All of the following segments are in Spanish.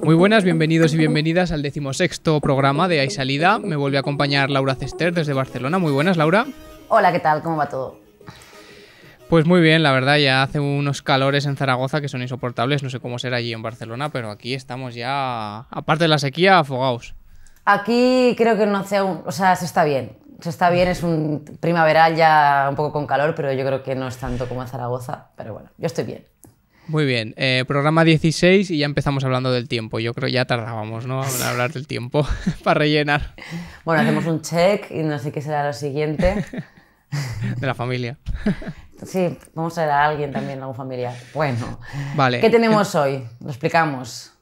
Muy buenas, bienvenidos y bienvenidas al 16º programa de Hay Salida. Me vuelve a acompañar Laura Cester desde Barcelona. Muy buenas, Laura. Hola, ¿qué tal? ¿Cómo va todo? Pues muy bien, la verdad, ya hace unos calores en Zaragoza que son insoportables. No sé cómo será allí en Barcelona, pero aquí estamos ya, aparte de la sequía, afogados. Aquí creo que no hace aún, o sea, se está bien. Se está bien, es un primaveral ya un poco con calor, pero yo creo que no es tanto como en Zaragoza. Pero bueno, yo estoy bien. Muy bien, programa 16 y ya empezamos hablando del tiempo. Yo creo que ya tardábamos, ¿no? En hablar del tiempo para rellenar. Bueno, hacemos un check y no sé qué será lo siguiente. De la familia. Sí, vamos a ver a alguien también, algún familiar. Bueno, vale. ¿Qué tenemos hoy? Lo explicamos.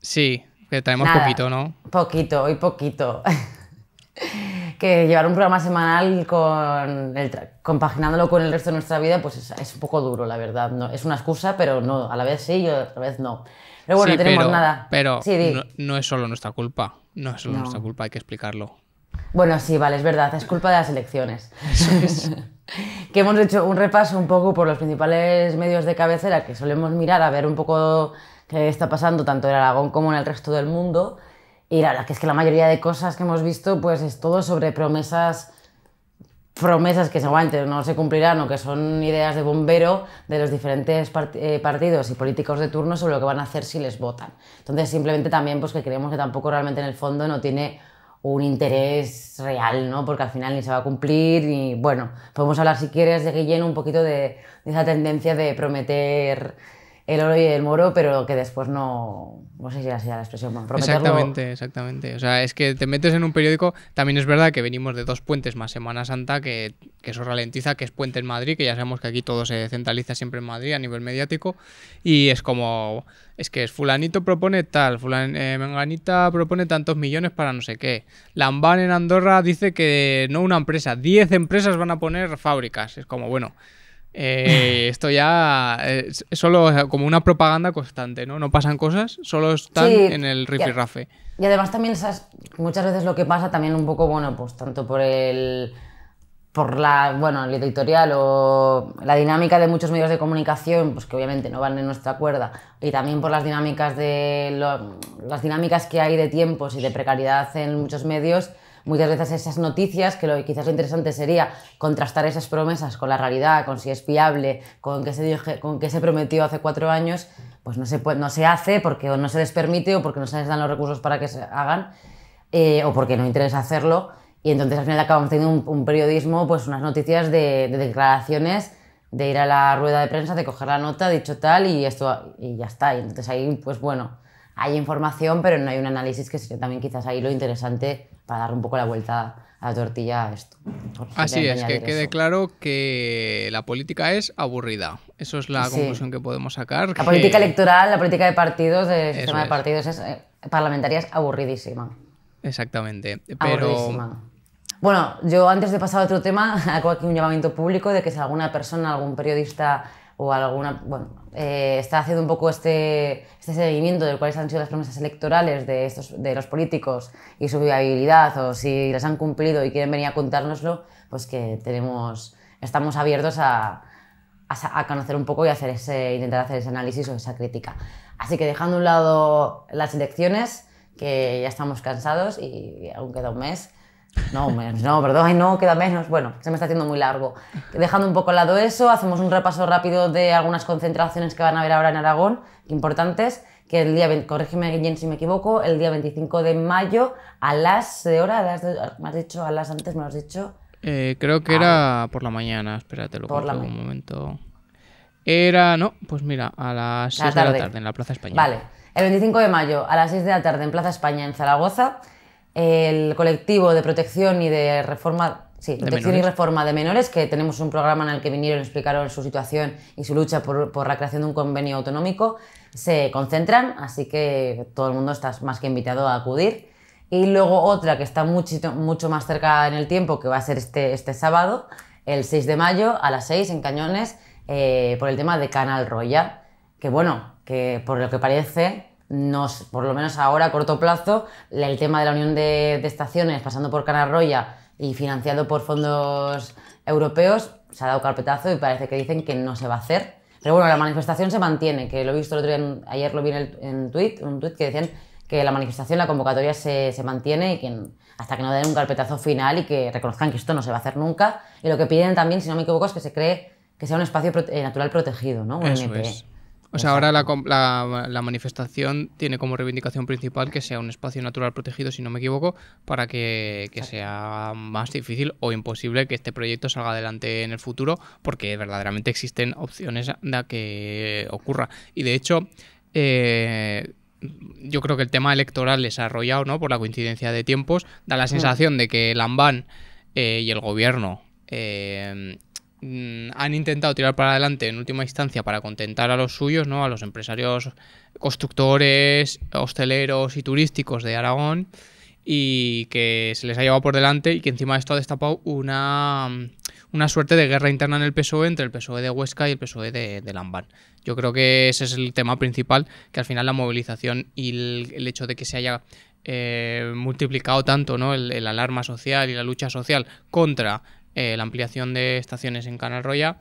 Sí, que tenemos Nada, poquito, ¿no? Poquito, hoy poquito. Que llevar un programa semanal compaginándolo con el resto de nuestra vida, pues es un poco duro, la verdad. No, es una excusa, pero no, a la vez sí y a la vez no. Pero bueno, sí, no tenemos nada. Pero sí, no es solo nuestra culpa. No es solo nuestra culpa, hay que explicarlo. Bueno, sí, vale, es verdad, es culpa de las elecciones. Eso es. Que hemos hecho un repaso un poco por los principales medios de cabecera que solemos mirar a ver un poco qué está pasando tanto en Aragón como en el resto del mundo. Y la verdad que es que la mayoría de cosas que hemos visto pues es todo sobre promesas que seguramente no se cumplirán o que son ideas de bombero de los diferentes partidos y políticos de turno sobre lo que van a hacer si les votan. Entonces simplemente también pues que creemos que tampoco realmente en el fondo no tiene un interés real, ¿no? Porque al final ni se va a cumplir y bueno, podemos hablar si quieres de Guillén un poquito de esa tendencia de prometer el oro y el moro, pero que después no sé si así la expresión. Bueno, Exactamente. O sea, es que te metes en un periódico, también es verdad que venimos de 2 puentes más Semana Santa, que eso ralentiza, que es puente en Madrid, que ya sabemos que aquí todo se centraliza siempre en Madrid a nivel mediático, y es como, es que fulanito propone tal, menganita propone tantos millones para no sé qué. Lambán en Andorra dice que no una empresa, 10 empresas van a poner fábricas. Es como, bueno... esto ya es solo como una propaganda constante, ¿no? No pasan cosas, solo están en el rifirrafe. Y además también muchas veces lo que pasa también un poco, bueno, pues tanto por el editorial o la dinámica de muchos medios de comunicación, pues que obviamente no van en nuestra cuerda, y también por las dinámicas las dinámicas que hay de tiempos y de precariedad en muchos medios. Muchas veces esas noticias, que quizás lo interesante sería contrastar esas promesas con la realidad, con si es fiable, con qué se prometió hace 4 años, pues no se hace porque o no se les permite o porque no se les dan los recursos para que se hagan o porque no interesa hacerlo. Y entonces al final acabamos teniendo un periodismo, pues unas noticias de declaraciones, de ir a la rueda de prensa, de coger la nota, dicho tal y esto y ya está. Y entonces ahí, pues bueno, hay información, pero no hay un análisis, que sería también quizás ahí lo interesante para dar un poco la vuelta a la tortilla a esto. Así es, que quede claro que la política es aburrida. Eso es la conclusión que podemos sacar. La política electoral, la política de partidos, el sistema de partidos parlamentaria es aburridísima. Exactamente. Aburridísima. Bueno, yo antes de pasar a otro tema, hago aquí un llamamiento público de que si alguna persona, algún periodista o está haciendo un poco este seguimiento de cuáles han sido las promesas electorales de los políticos y su viabilidad, o si las han cumplido y quieren venir a contárnoslo, pues que estamos abiertos a conocer un poco y intentar hacer ese análisis o esa crítica. Así que dejando a un lado las elecciones, que ya estamos cansados y aún queda un mes. Queda menos. Bueno, se me está haciendo muy largo. Dejando un poco al lado eso, hacemos un repaso rápido de algunas concentraciones que van a haber ahora en Aragón, importantes, que corrígeme Guillén si me equivoco, el día 25 de mayo a las de hora, me has dicho a las antes, me lo has dicho. Creo que era por la mañana, espérate, lo compruebo un momento. Pues mira, a las 6 de la tarde en la Plaza España. Vale, el 25 de mayo a las 6 de la tarde en Plaza España en Zaragoza. El colectivo de protección y de reforma de menores, que tenemos un programa en el que vinieron y explicaron su situación y su lucha por la creación de un convenio autonómico, se concentran, así que todo el mundo está más que invitado a acudir. Y luego otra que está mucho más cerca en el tiempo, que va a ser este sábado, el 6 de mayo a las 6 en Cañones, por el tema de Canal Roya, que bueno, que por lo que parece... por lo menos ahora a corto plazo, el tema de la unión de estaciones pasando por Canal Roya y financiado por fondos europeos se ha dado carpetazo y parece que dicen que no se va a hacer. Pero bueno, la manifestación se mantiene, que lo he visto el otro día, ayer lo vi en un tuit que decían que la manifestación, la convocatoria se mantiene y que hasta que no den un carpetazo final y que reconozcan que esto no se va a hacer nunca. Y lo que piden también, si no me equivoco, es que se cree que sea un espacio natural protegido, ¿no? Un Eso NPE. es. O sea, ahora la manifestación tiene como reivindicación principal que sea un espacio natural protegido, si no me equivoco, para que sea más difícil o imposible que este proyecto salga adelante en el futuro, porque verdaderamente existen opciones de que ocurra. Y de hecho, yo creo que el tema electoral desarrollado, ¿no?, por la coincidencia de tiempos, da la sensación de que Lambán y el gobierno han intentado tirar para adelante en última instancia para contentar a los suyos, ¿no?, a los empresarios constructores, hosteleros y turísticos de Aragón, y que se les ha llevado por delante y que encima de esto ha destapado una suerte de guerra interna en el PSOE entre el PSOE de Huesca y el PSOE de Lambán. Yo creo que ese es el tema principal, que al final la movilización y el hecho de que se haya multiplicado tanto, ¿no?, el alarma social y la lucha social contra la ampliación de estaciones en Canal Roya,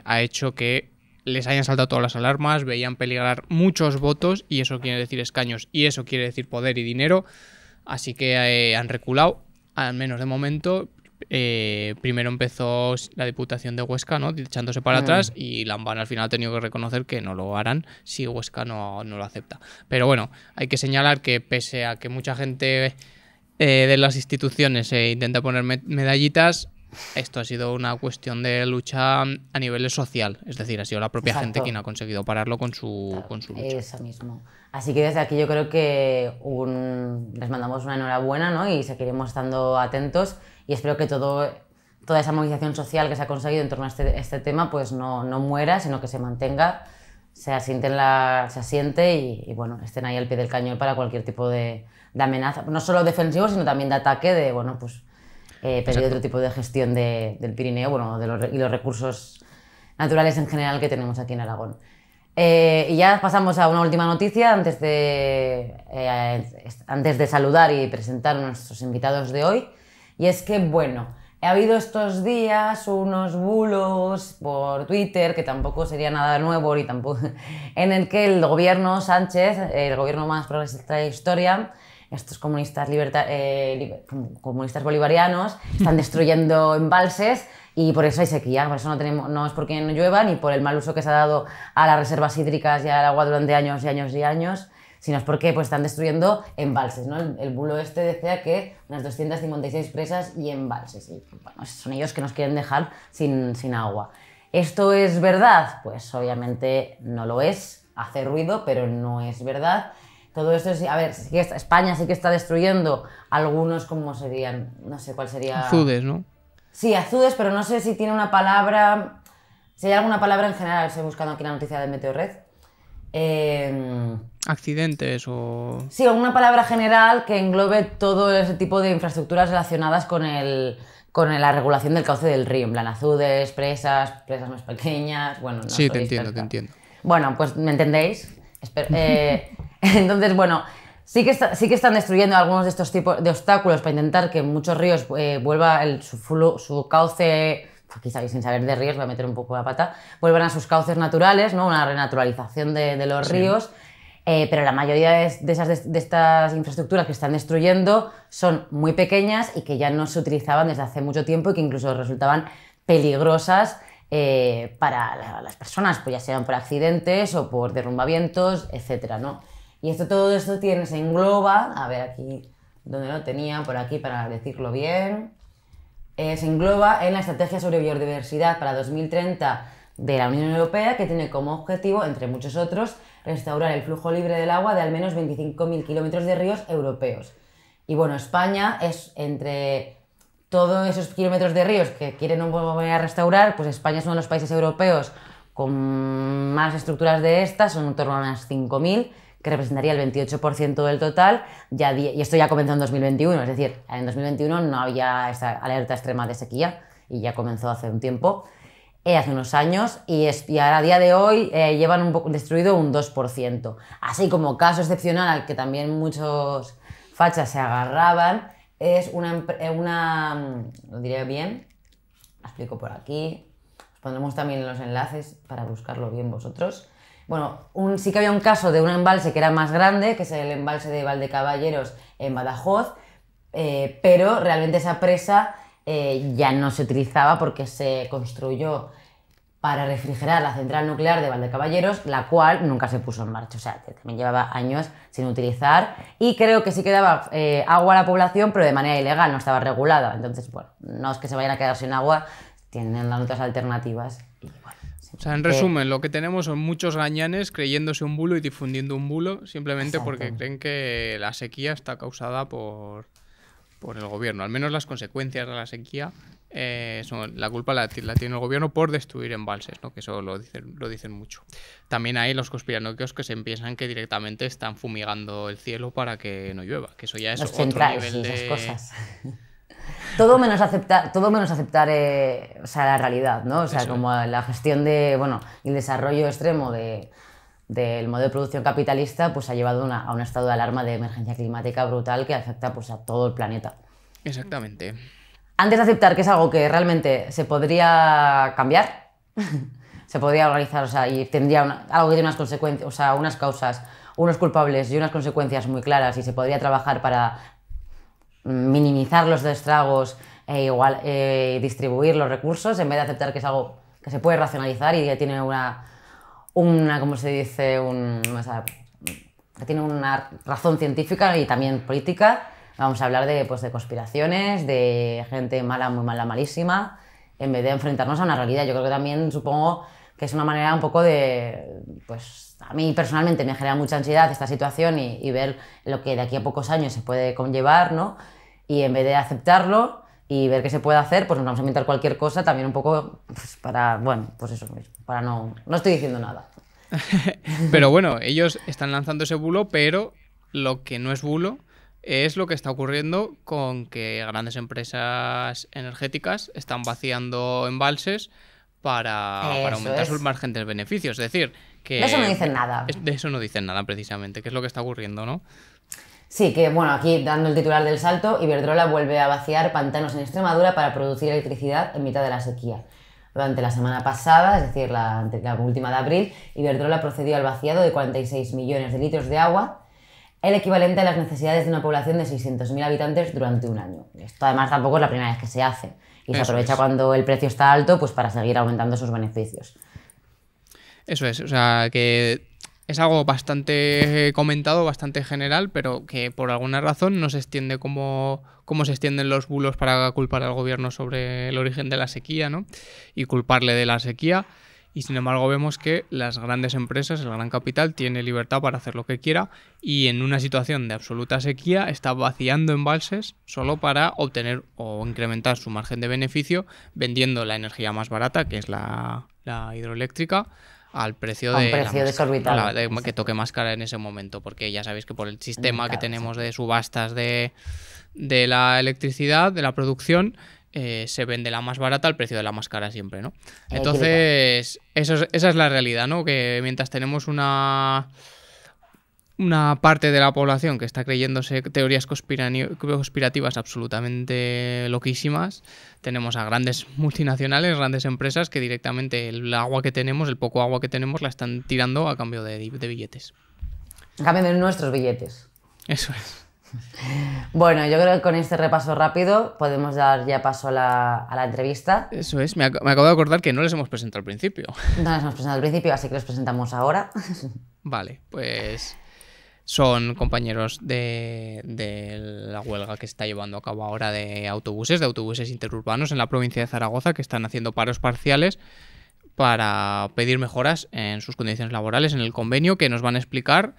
ha hecho que les hayan saltado todas las alarmas, veían peligrar muchos votos, y eso quiere decir escaños, y eso quiere decir poder y dinero, así que han reculado, al menos de momento. Primero empezó la Diputación de Huesca, ¿no?, echándose para atrás, y Lambán al final ha tenido que reconocer que no lo harán si Huesca no lo acepta. Pero bueno, hay que señalar que pese a que mucha gente de las instituciones intenta poner medallitas, esto ha sido una cuestión de lucha a nivel social, es decir, ha sido la propia gente quien ha conseguido pararlo con su lucha. Eso mismo. Así que desde aquí yo creo que les mandamos una enhorabuena, ¿no?, y seguiremos estando atentos, y espero que toda esa movilización social que se ha conseguido en torno a este tema pues no muera, sino que se mantenga, se asiente y bueno, estén ahí al pie del cañón para cualquier tipo de amenaza, no solo defensivo, sino también de ataque, de bueno, pues pedir otro tipo de gestión del Pirineo, bueno, y los recursos naturales en general que tenemos aquí en Aragón. Y ya pasamos a una última noticia antes de saludar y presentar a nuestros invitados de hoy, y es que, bueno, ha habido estos días unos bulos por Twitter, que tampoco sería nada nuevo, y tampoco, en el que el gobierno Sánchez, el gobierno más progresista de la historia, estos comunistas bolivarianos, están destruyendo embalses, y por eso hay sequía. Por eso no es porque no llueva, ni por el mal uso que se ha dado a las reservas hídricas y al agua durante años y años y años, sino es porque pues, están destruyendo embalses, ¿no? El bulo este decía que unas 256 presas y embalses. Y bueno, son ellos que nos quieren dejar sin agua. ¿Esto es verdad? Pues obviamente no lo es. Hace ruido, pero no es verdad. Todo esto es... A ver, España sí que está destruyendo algunos, ¿cómo serían? No sé cuál sería... Azudes, ¿no? Sí, azudes, pero no sé si tiene una palabra... Si hay alguna palabra en general, estoy buscando aquí la noticia de Meteorred. Accidentes o... Sí, alguna palabra general que englobe todo ese tipo de infraestructuras relacionadas con la regulación del cauce del río. En plan, azudes, presas más pequeñas... Bueno, no sí, te entiendo. Bueno, pues me entendéis. Entonces, bueno... Sí que están destruyendo algunos de estos tipos de obstáculos para intentar que muchos ríos vuelva su cauce, aquí sin saber de ríos, voy a meter un poco la pata, vuelvan a sus cauces naturales, ¿no? Una renaturalización de los ríos, pero la mayoría de estas infraestructuras que están destruyendo son muy pequeñas y que ya no se utilizaban desde hace mucho tiempo y que incluso resultaban peligrosas para las personas, pues ya sean por accidentes o por derrumbamientos, etcétera, ¿no? Y todo esto se engloba, a ver aquí donde lo tenía, por aquí para decirlo bien, se engloba en la Estrategia sobre Biodiversidad para 2030 de la Unión Europea, que tiene como objetivo, entre muchos otros, restaurar el flujo libre del agua de al menos 25.000 kilómetros de ríos europeos. Y bueno, España es entre todos esos kilómetros de ríos que quieren volver a restaurar, pues España es uno de los países europeos con más estructuras de estas, son en torno a unas 5.000, que representaría el 28% del total, y esto ya comenzó en 2021, es decir, en 2021 no había esta alerta extrema de sequía, y ya comenzó hace un tiempo, hace unos años, y ahora a día de hoy llevan destruido un 2%. Así como caso excepcional al que también muchos fachas se agarraban, es lo diré bien, la explico por aquí. Os pondremos también los enlaces para buscarlo bien vosotros. Bueno, sí que había un caso de un embalse que era más grande, que es el embalse de Valdecaballeros en Badajoz, pero realmente esa presa ya no se utilizaba porque se construyó para refrigerar la central nuclear de Valdecaballeros, la cual nunca se puso en marcha, o sea, también llevaba años sin utilizar, y creo que sí que daba agua a la población, pero de manera ilegal, no estaba regulada. Entonces, bueno, no es que se vayan a quedar sin agua, tienen las otras alternativas. Y, bueno, o sea, en resumen, lo que tenemos son muchos gañanes creyéndose un bulo y difundiendo un bulo simplemente Exacto. porque creen que la sequía está causada por el gobierno. Al menos las consecuencias de la sequía, la culpa la tiene el gobierno por destruir embalses, ¿no? Que eso lo dicen mucho. También hay los conspiranoicos que se piensan que directamente están fumigando el cielo para que no llueva, que eso ya es los otro centrales nivel y esas de... cosas. Todo menos aceptar o sea, la realidad, ¿no? O sea, Eso como la gestión de, bueno, el desarrollo extremo del modelo de producción capitalista, pues ha llevado a un estado de alarma de emergencia climática brutal que afecta, pues, a todo el planeta. Exactamente. Antes de aceptar que es algo que realmente se podría cambiar, se podría organizar, o sea, y tendría algo que tiene unas consecuencias, o sea, unas causas, unos culpables y unas consecuencias muy claras, y se podría trabajar para minimizar los estragos e distribuir los recursos, en vez de aceptar que es algo que se puede racionalizar y que tiene ¿cómo se dice? Que tiene una razón científica y también política. Vamos a hablar de conspiraciones, de gente mala, muy mala, malísima, en vez de enfrentarnos a una realidad. Yo creo que también, supongo que es una manera un poco de... Pues a mí personalmente me genera mucha ansiedad esta situación y ver lo que de aquí a pocos años se puede conllevar, ¿no? Y en vez de aceptarlo y ver qué se puede hacer, pues nos vamos a inventar cualquier cosa también un poco, pues para, bueno, pues eso mismo, para no estoy diciendo nada. Pero bueno, ellos están lanzando ese bulo, pero lo que no es bulo es lo que está ocurriendo con que grandes empresas energéticas están vaciando embalses para aumentar sus márgenes de beneficios. Es decir, que... De eso no dicen nada. De eso no dicen nada, precisamente, que es lo que está ocurriendo, ¿no? Sí, que bueno, aquí dando el titular del salto, Iberdrola vuelve a vaciar pantanos en Extremadura para producir electricidad en mitad de la sequía. Durante la semana pasada, es decir, la última de abril, Iberdrola procedió al vaciado de 46 millones de litros de agua, el equivalente a las necesidades de una población de 600.000 habitantes durante un año. Esto además tampoco es la primera vez que se hace, y se aprovecha cuando el precio está alto, pues para seguir aumentando sus beneficios. Eso es, o sea, que es algo bastante comentado, bastante general, pero que por alguna razón no se extiende como se extienden los bulos para culpar al gobierno sobre el origen de la sequía, ¿no? Y culparle de la sequía. Y sin embargo vemos que las grandes empresas, el gran capital, tiene libertad para hacer lo que quiera y en una situación de absoluta sequía está vaciando embalses solo para obtener o incrementar su margen de beneficio vendiendo la energía más barata, que es la hidroeléctrica, al precio de que toque más cara en ese momento, porque ya sabéis que por el sistema que tenemos de subastas de la electricidad, de la producción, se vende la más barata al precio de la más cara siempre, ¿no? Entonces, esa es la realidad, ¿no? Que mientras tenemos una parte de la población que está creyéndose teorías conspirativas absolutamente loquísimas, tenemos a grandes multinacionales, grandes empresas que directamente el poco agua que tenemos, la están tirando a cambio de billetes. A cambio de nuestros billetes. Eso es. Bueno, yo creo que con este repaso rápido podemos dar ya paso a la entrevista. Eso es, me acabo de acordar que no les hemos presentado al principio. No les hemos presentado al principio, así que los presentamos ahora. Vale, pues son compañeros de la huelga que se está llevando a cabo ahora de autobuses interurbanos en la provincia de Zaragoza, que están haciendo paros parciales para pedir mejoras en sus condiciones laborales, en el convenio, que nos van a explicar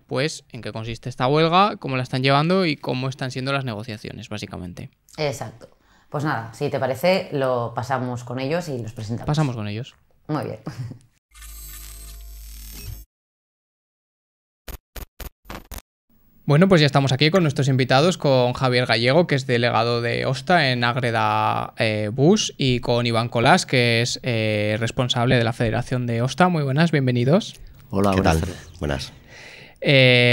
pues en qué consiste esta huelga, cómo la están llevando y cómo están siendo las negociaciones, básicamente. Exacto. Pues nada, si te parece, lo pasamos con ellos y los presentamos. Pasamos con ellos. Muy bien. Bueno, pues ya estamos aquí con nuestros invitados, con Javier Gallego, que es delegado de OSTA en Ágreda Bus, y con Iván Colás, que es responsable de la Federación de OSTA. Muy buenas, bienvenidos. Hola, buenas. Buenas.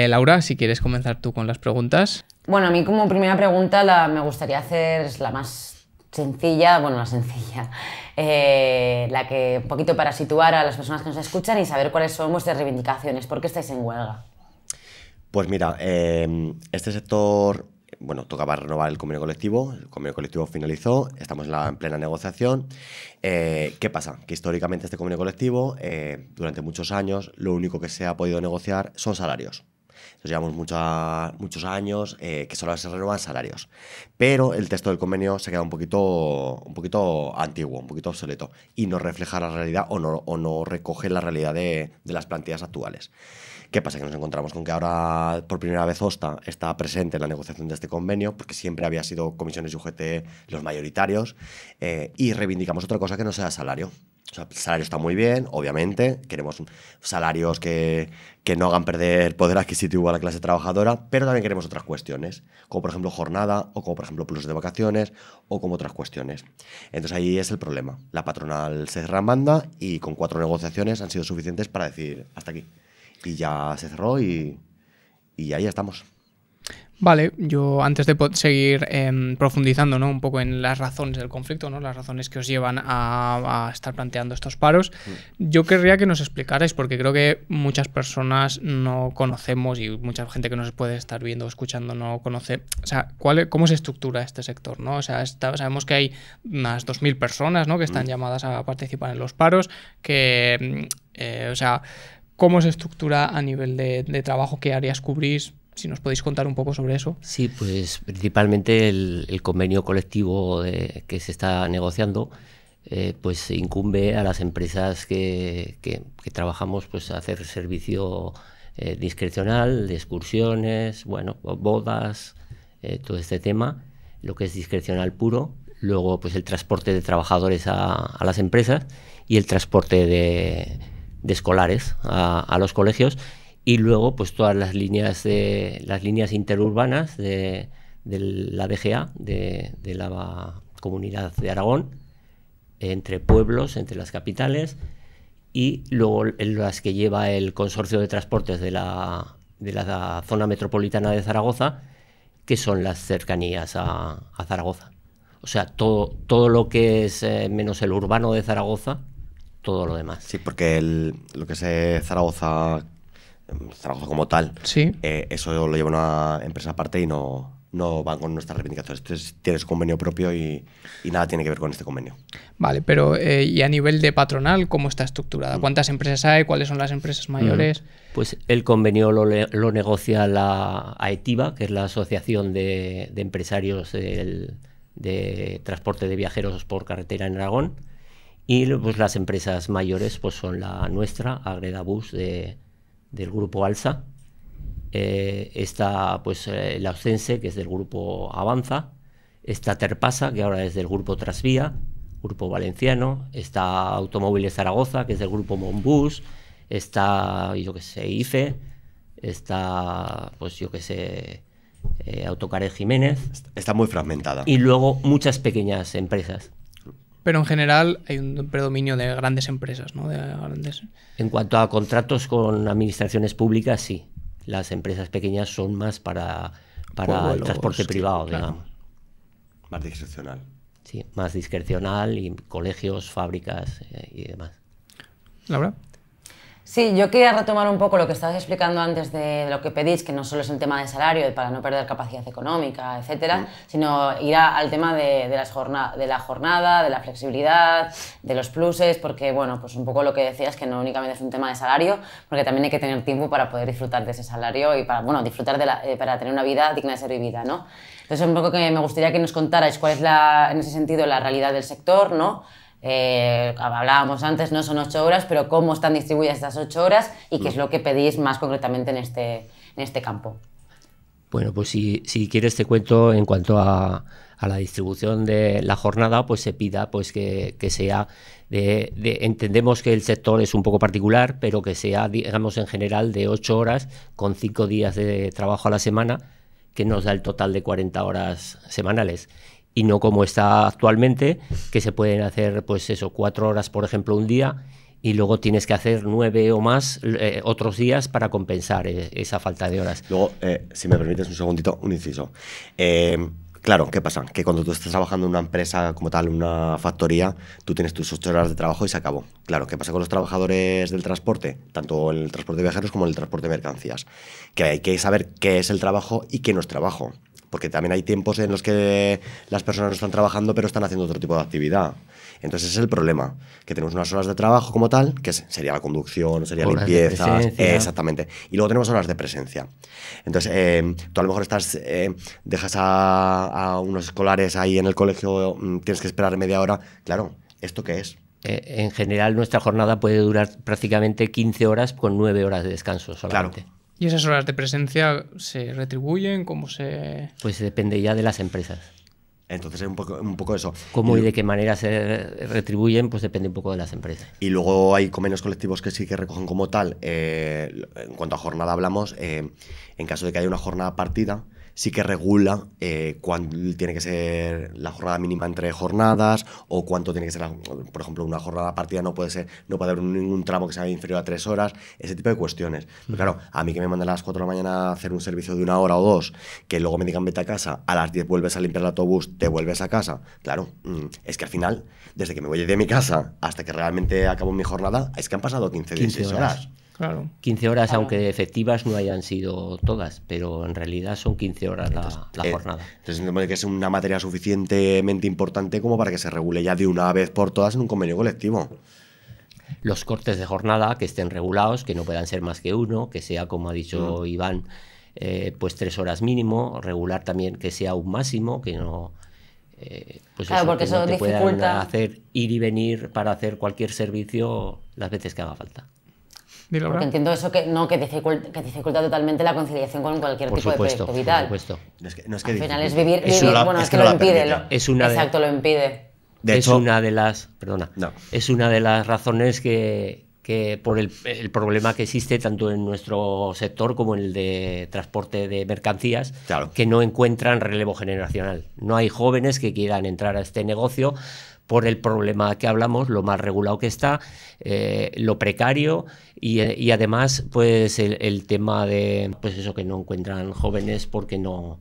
Laura, si quieres comenzar tú con las preguntas. Bueno, a mí como primera pregunta me gustaría hacer la más sencilla, bueno, no sencilla, la que un poquito para situar a las personas que nos escuchan y saber cuáles son vuestras reivindicaciones. ¿Por qué estáis en huelga? Pues mira, este sector, bueno, tocaba renovar el convenio colectivo finalizó, estamos en plena negociación. ¿Qué pasa? Que históricamente este convenio colectivo, durante muchos años, lo único que se ha podido negociar son salarios. Entonces llevamos muchos años que solo se renuevan salarios. Pero el texto del convenio se queda un poquito antiguo, un poquito obsoleto y no refleja la realidad o no recoge la realidad de las plantillas actuales. ¿Qué pasa? Que nos encontramos con que ahora por primera vez OSTA está presente en la negociación de este convenio, porque siempre había sido comisiones y UGT los mayoritarios, y reivindicamos otra cosa que no sea salario. O sea, el salario está muy bien, obviamente, queremos salarios que no hagan perder poder adquisitivo a la clase trabajadora, pero también queremos otras cuestiones, como por ejemplo jornada, o como por ejemplo pluses de vacaciones, o como otras cuestiones. Entonces ahí es el problema. La patronal se cerró en banda y con 4 negociaciones han sido suficientes para decir hasta aquí. Y ya se cerró y ahí estamos. Vale, yo antes de seguir profundizando, ¿no?, un poco en las razones del conflicto, ¿no?, las razones que os llevan a estar planteando estos paros, yo querría que nos explicarais, porque creo que muchas personas no conocemos y mucha gente que nos puede estar viendo o escuchando no conoce, o sea, cómo se estructura este sector, ¿no? O sea, sabemos que hay unas 2.000 personas, ¿no?, que están llamadas a participar en los paros, que, o sea, ¿cómo se estructura a nivel de trabajo? ¿Qué áreas cubrís? Si nos podéis contar un poco sobre eso. Sí, pues principalmente el convenio colectivo que se está negociando, pues incumbe a las empresas que trabajamos, pues a hacer servicio discrecional, de excursiones, bueno, bodas, todo este tema, lo que es discrecional puro. Luego, pues el transporte de trabajadores a las empresas y el transporte de escolares a los colegios. Y luego, pues todas las líneas interurbanas de la DGA, de la Comunidad de Aragón, entre pueblos, entre las capitales, y luego las que lleva el Consorcio de Transportes de la zona metropolitana de Zaragoza, que son las cercanías a Zaragoza. O sea, todo lo que es menos el urbano de Zaragoza, todo lo demás. Sí, porque lo que es Zaragoza como tal, sí, eso lo lleva una empresa aparte y no van con nuestras reivindicaciones. Entonces tiene su convenio propio y nada tiene que ver con este convenio. Vale, pero y a nivel de patronal, ¿cómo está estructurada? ¿Cuántas empresas hay? ¿Cuáles son las empresas mayores? Pues el convenio lo negocia la AETIVA, que es la Asociación de Empresarios de Transporte de Viajeros por Carretera en Aragón, y pues las empresas mayores pues son la nuestra, Agreda Bus, del grupo Alsa. Está pues la Ocense, que es del grupo Avanza. Está Terpasa, que ahora es del grupo Trasvía, grupo valenciano. Está Automóviles Zaragoza, que es del grupo Monbus. Está, yo que sé, IFE. Está, pues yo que sé, Autocares Jiménez. Está muy fragmentada. Y luego muchas pequeñas empresas. Pero en general hay un predominio de grandes empresas, ¿no? En cuanto a contratos con administraciones públicas, sí. Las empresas pequeñas son más para el transporte privado, claro, digamos. Más discrecional. Sí, más discrecional, y colegios, fábricas y demás. ¿Laura? Sí, yo quería retomar un poco lo que estabas explicando antes de lo que pedís, que no solo es el tema de salario, para no perder capacidad económica, etcétera, sino ir al tema de la jornada, de la flexibilidad, de los pluses, porque, bueno, pues un poco lo que decías, que no únicamente es un tema de salario, porque también hay que tener tiempo para poder disfrutar de ese salario y para, bueno, disfrutar para tener una vida digna de ser vivida, ¿no? Entonces, un poco que me gustaría que nos contarais cuál es, en ese sentido, la realidad del sector, ¿no? Hablábamos antes, no son 8 horas, pero cómo están distribuidas estas 8 horas y qué es lo que pedís más concretamente en este campo. Bueno, pues si quieres te cuento en cuanto a la distribución de la jornada, pues se pida pues que sea entendemos que el sector es un poco particular, pero que sea, digamos, en general de 8 horas con 5 días de trabajo a la semana, que nos da el total de 40 horas semanales. Y no como está actualmente, que se pueden hacer, pues eso, 4 horas, por ejemplo, un día, y luego tienes que hacer 9 o más otros días para compensar esa falta de horas. Luego, si me permites un segundito, un inciso. Claro, ¿qué pasa? Que cuando tú estás trabajando en una empresa como tal, una factoría, tú tienes tus 8 horas de trabajo y se acabó. Claro, ¿qué pasa con los trabajadores del transporte? Tanto el transporte de viajeros como el transporte de mercancías. Que hay que saber qué es el trabajo y qué no es trabajo. Porque también hay tiempos en los que las personas no están trabajando pero están haciendo otro tipo de actividad. Entonces ese es el problema, que tenemos unas horas de trabajo como tal, que sería la conducción, sería horas de limpiezas, presencia. exactamente. Y luego tenemos horas de presencia. Entonces, tú a lo mejor dejas a unos escolares ahí en el colegio, tienes que esperar media hora. Claro, ¿esto qué es? En general, nuestra jornada puede durar prácticamente 15 horas con 9 horas de descanso solamente. Claro. ¿Y esas horas de presencia se retribuyen? ¿Cómo se...? Pues depende ya de las empresas. Entonces es un poco eso. Cómo y de qué manera se retribuyen, pues depende un poco de las empresas. Y luego hay convenios colectivos que sí que recogen como tal. En cuanto a jornada hablamos, en caso de que haya una jornada partida, sí que regula cuánto tiene que ser la jornada mínima entre jornadas o cuánto tiene que ser, por ejemplo, una jornada partida no puede haber ningún tramo que sea inferior a 3 horas, ese tipo de cuestiones. Pero claro, a mí que me mandan a las 4 de la mañana a hacer un servicio de 1 hora o 2, que luego me digan vete a casa, a las 10 vuelves a limpiar el autobús, te vuelves a casa, claro, es que al final, desde que me voy de mi casa hasta que realmente acabo mi jornada, es que han pasado 16 horas. Claro. 15 horas, aunque efectivas no hayan sido todas, pero en realidad son 15 horas la jornada. Entonces entiendo que es una materia suficientemente importante como para que se regule ya de una vez por todas en un convenio colectivo. Los cortes de jornada que estén regulados, que no puedan ser más que uno, que sea, como ha dicho Iván, pues 3 horas mínimo, regular también que sea un máximo, que no... pues claro, porque que no eso te puedan dificulta hacer ir y venir para hacer cualquier servicio las veces que haga falta. Porque entiendo eso que dificulta totalmente la conciliación con cualquier tipo de proyecto vital. Por supuesto. Al final es vivir, bueno, es que no lo la impide. permite. Exacto, lo impide. De hecho, es una de las razones que por el problema que existe tanto en nuestro sector como en el de transporte de mercancías, claro, que no encuentran relevo generacional. No hay jóvenes que quieran entrar a este negocio por el problema que hablamos, lo mal regulado que está, lo precario y además pues el tema de pues eso, que no encuentran jóvenes porque no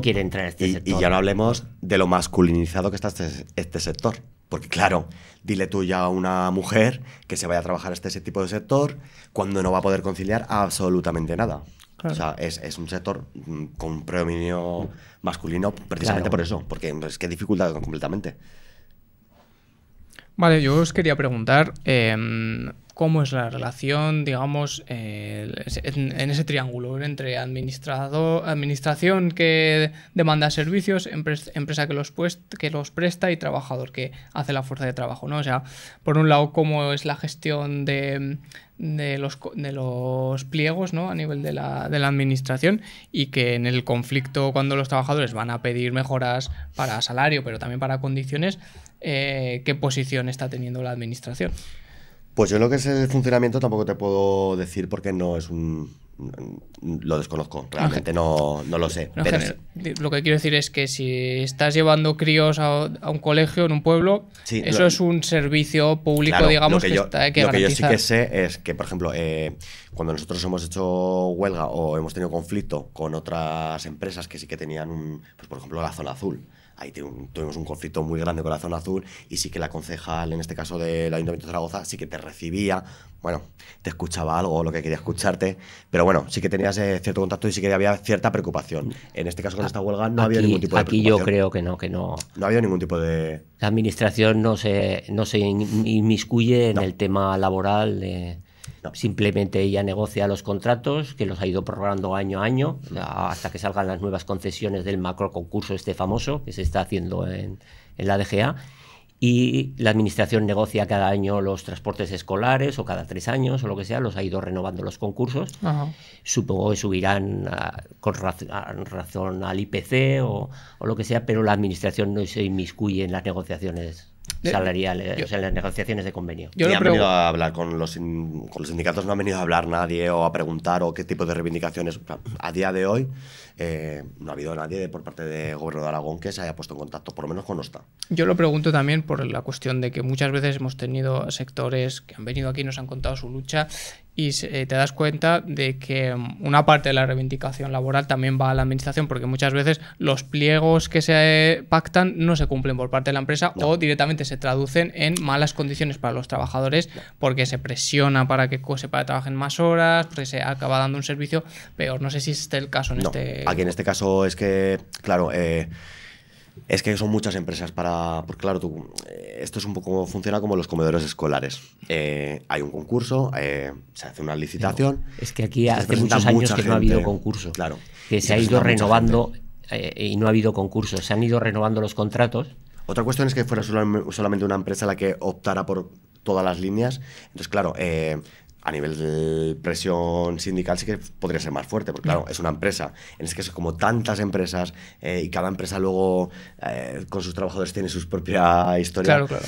quieren entrar a este sector. Y ya no hablemos de lo masculinizado que está este sector. Porque claro, dile tú ya a una mujer que se vaya a trabajar ese tipo de sector cuando no va a poder conciliar absolutamente nada. Claro. O sea, es un sector con un predominio masculino precisamente por eso, porque es que dificulta completamente. Vale, yo os quería preguntar cómo es la relación, digamos, en ese triángulo entre administración que demanda servicios, empresa que los presta y trabajador que hace la fuerza de trabajo, ¿no? O sea, por un lado, cómo es la gestión de los pliegos, ¿no? A nivel de la administración, y que en el conflicto, cuando los trabajadores van a pedir mejoras para salario, pero también para condiciones, ¿qué posición está teniendo la administración? Pues yo lo que es el funcionamiento tampoco te puedo decir porque no es lo desconozco, realmente no lo sé. Pero lo que quiero decir es que si estás llevando críos a un colegio en un pueblo, sí, eso es un servicio público, claro, digamos, que hay que garantizar. Lo que yo sí que sé es que, por ejemplo, cuando nosotros hemos hecho huelga o hemos tenido conflicto con otras empresas que sí que tenían, pues por ejemplo, la zona azul. Ahí tuvimos un conflicto muy grande con la zona azul y sí que la concejal, en este caso del Ayuntamiento de Zaragoza, sí que te recibía, bueno, te escuchaba algo, lo que quería escucharte, pero bueno, sí que tenías cierto contacto y sí que había cierta preocupación. En este caso con esta huelga no había ningún tipo de preocupación. Aquí yo creo que no. No había ningún tipo de... La administración no se inmiscuye en el tema laboral. No. Simplemente ella negocia los contratos, que los ha ido prorrogando año a año, hasta que salgan las nuevas concesiones del macro concurso famoso que se está haciendo en la DGA, y la administración negocia cada año los transportes escolares, o cada 3 años, o lo que sea, los ha ido renovando los concursos. Ajá. Supongo que subirán con razón al IPC o lo que sea, pero la administración no se inmiscuye en las negociaciones salariales, o sea, en las negociaciones de convenio. Ni han venido a hablar con los sindicatos, no han venido a hablar nadie o a preguntar o qué tipo de reivindicaciones. A día de hoy no ha habido nadie por parte del Gobierno de Aragón que se haya puesto en contacto, por lo menos con OSTA. Yo lo pregunto también por la cuestión de que muchas veces hemos tenido sectores que han venido aquí y nos han contado su lucha y te das cuenta de que una parte de la reivindicación laboral también va a la administración, porque muchas veces los pliegos que se pactan no se cumplen por parte de la empresa o directamente se traducen en malas condiciones para los trabajadores porque se presiona para que trabajen más horas, porque se acaba dando un servicio peor. No sé si este es el caso en este... Aquí en este caso es que, claro, es que son muchas empresas porque claro, esto es un poco, funciona como los comedores escolares. Hay un concurso, se hace una licitación. Es que aquí hace muchos años que no ha habido concurso. Claro. Que se ha ido renovando y no ha habido concurso. Se han ido renovando los contratos. Otra cuestión es que fuera solamente una empresa la que optara por todas las líneas. Entonces, claro, a nivel de presión sindical sí que podría ser más fuerte, porque claro, es una empresa. En este caso, como tantas empresas, y cada empresa luego con sus trabajadores tiene su propia historia, Claro.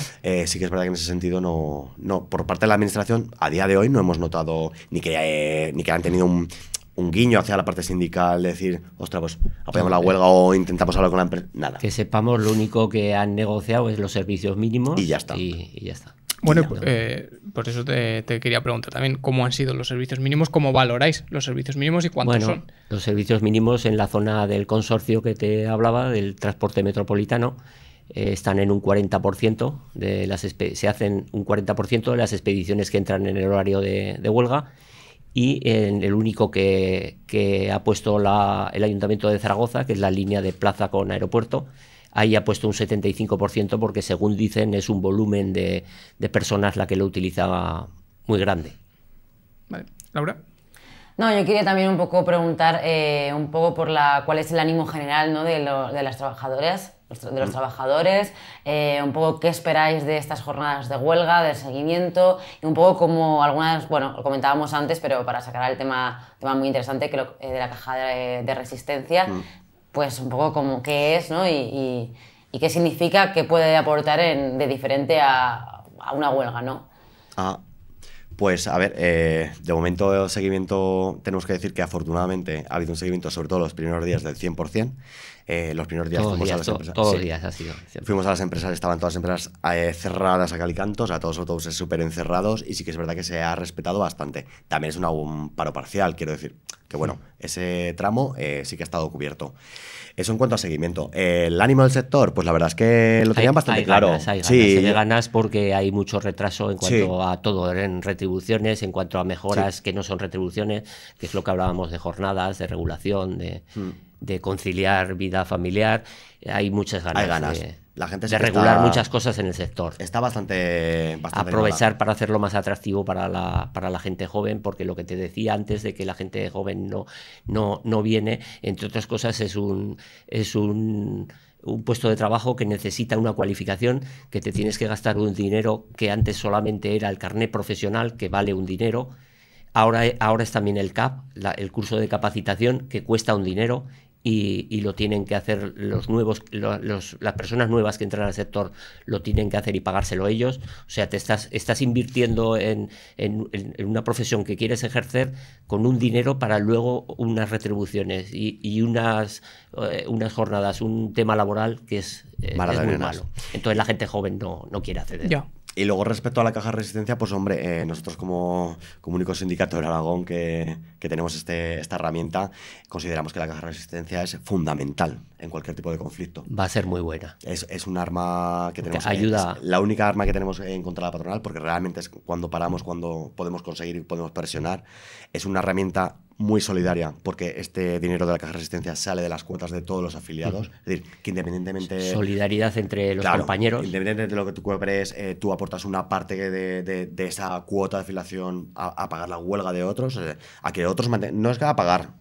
sí que es verdad que en ese sentido no, por parte de la administración, a día de hoy no hemos notado ni que han tenido un guiño hacia la parte sindical, de decir, ostras, pues apoyamos la huelga o intentamos hablar con la empresa. Nada. Que sepamos, lo único que han negociado es los servicios mínimos. Y ya está. Y ya está. Bueno, por eso te quería preguntar también cómo han sido los servicios mínimos, cómo valoráis los servicios mínimos y cuántos son. Los servicios mínimos en la zona del consorcio que te hablaba, del transporte metropolitano, están en un 40%, se hacen un 40% de las expediciones que entran en el horario de huelga, y en el único que ha puesto el Ayuntamiento de Zaragoza, que es la línea de plaza con aeropuerto, ahí ha puesto un 75% porque, según dicen, es un volumen de personas la que lo utiliza muy grande. Vale. ¿Laura? No, yo quería también un poco preguntar un poco por cuál es el ánimo general, ¿no? de las trabajadoras, de los trabajadores, un poco qué esperáis de estas jornadas de huelga, del seguimiento, y un poco como algunas, bueno, lo comentábamos antes, pero para sacar el tema muy interesante de la caja de resistencia, pues un poco como qué es, ¿no? y qué significa, qué puede aportar de diferente a una huelga, ¿no? Pues a ver, de momento el seguimiento, tenemos que decir que afortunadamente ha habido un seguimiento, sobre todo los primeros días, del 100%. Los primeros días fuimos a las empresas. Todos los días ha sido. Fuimos a las empresas, estaban todas las empresas cerradas a cal y canto, o sea, todos autobuses súper encerrados, y sí que es verdad que se ha respetado bastante. También es un paro parcial, quiero decir, que bueno, ese tramo sí que ha estado cubierto. Eso en cuanto a seguimiento. El ánimo del sector, pues la verdad es que lo tenían bastante claro. Hay ganas, se ve ganas porque hay mucho retraso en cuanto a todo, en retribuciones, en cuanto a mejoras que no son retribuciones, que es lo que hablábamos de jornadas, de regulación, de conciliar vida familiar. Hay muchas ganas. Hay ganas. La gente de regular muchas cosas en el sector. Está bastante aprovechar para hacerlo más atractivo para la gente joven, porque lo que te decía antes de que la gente joven no viene, entre otras cosas, es un puesto de trabajo que necesita una cualificación, que te tienes que gastar un dinero que antes solamente era el carnet profesional, que vale un dinero. Ahora es también el CAP, el curso de capacitación, que cuesta un dinero. Y lo tienen que hacer las personas nuevas que entran al sector, lo tienen que hacer y pagárselo ellos. O sea, te estás invirtiendo en una profesión que quieres ejercer con un dinero para luego unas retribuciones y unas jornadas, un tema laboral que es muy malo. Entonces la gente joven no quiere acceder. Ya. Y luego, respecto a la caja de resistencia, pues hombre, nosotros como único sindicato de Aragón que tenemos esta herramienta, consideramos que la caja de resistencia es fundamental en cualquier tipo de conflicto. Va a ser muy buena. Es un arma que tenemos. Ayuda. Es la única arma que tenemos en contra de la patronal, porque realmente es cuando paramos, cuando podemos conseguir y podemos presionar. Es una herramienta muy solidaria, porque este dinero de la caja de resistencia sale de las cuotas de todos los afiliados. Es decir, que independientemente... Solidaridad entre los compañeros. Independientemente de lo que tú cobres, tú aportas una parte de esa cuota de afiliación a pagar la huelga de otros, a que otros no es que a pagar,